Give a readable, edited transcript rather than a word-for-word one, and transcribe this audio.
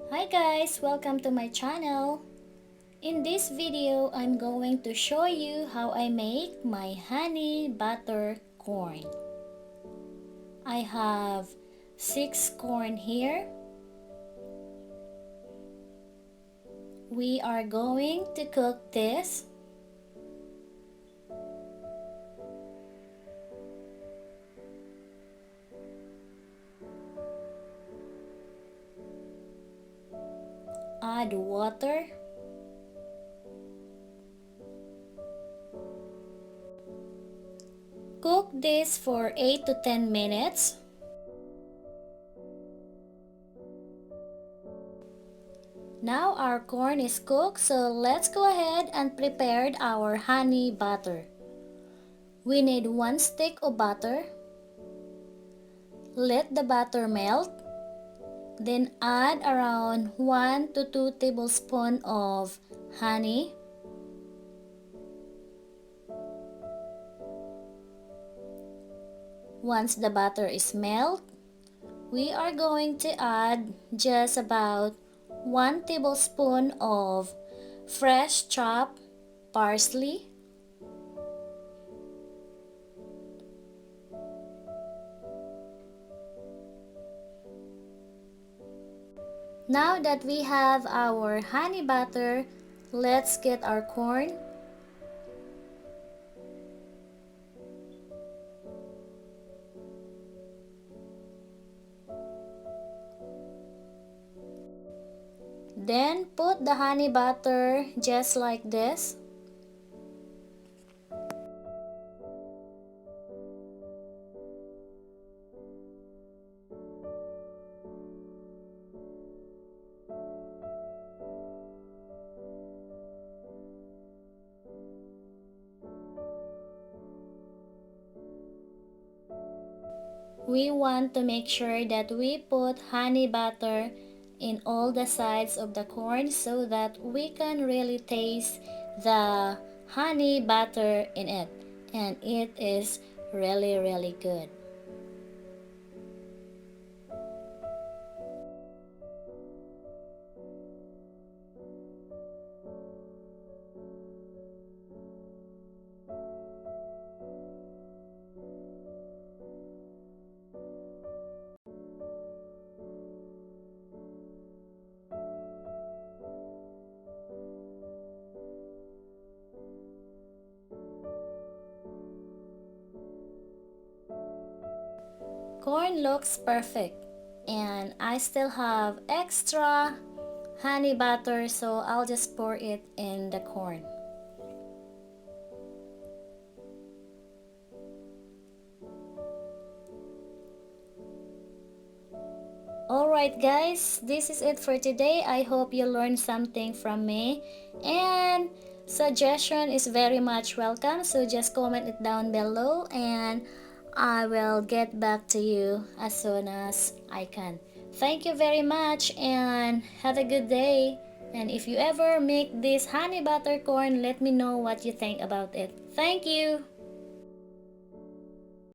Hi guys, welcome to my channel. In this video, I'm going to show you how I make my honey butter corn. I have 6 corn here. We are going to cook this. Add water. Cook this for 8 to 10 minutes. Now our corn is cooked, so let's go ahead and prepare our honey butter. We need 1 stick of butter. Let the butter melt. Then add around 1 to 2 tablespoons of honey. Once the butter is melt, we are going to add just about 1 tablespoon of fresh chopped parsley. Now that we have our honey butter, let's get our corn. Then put the honey butter just like this. We want to make sure that we put honey butter in all the sides of the corn so that we can really taste the honey butter in it, and it is really good. Corn looks perfect, and I still have extra honey butter, so I'll just pour it in the corn. Alright guys, this is it for today. I hope you learned something from me, and suggestion is very much welcome, so just comment it down below and I will get back to you as soon as I can. Thank you very much and have a good day. And if you ever make this honey butter corn, let me know what you think about it. Thank you.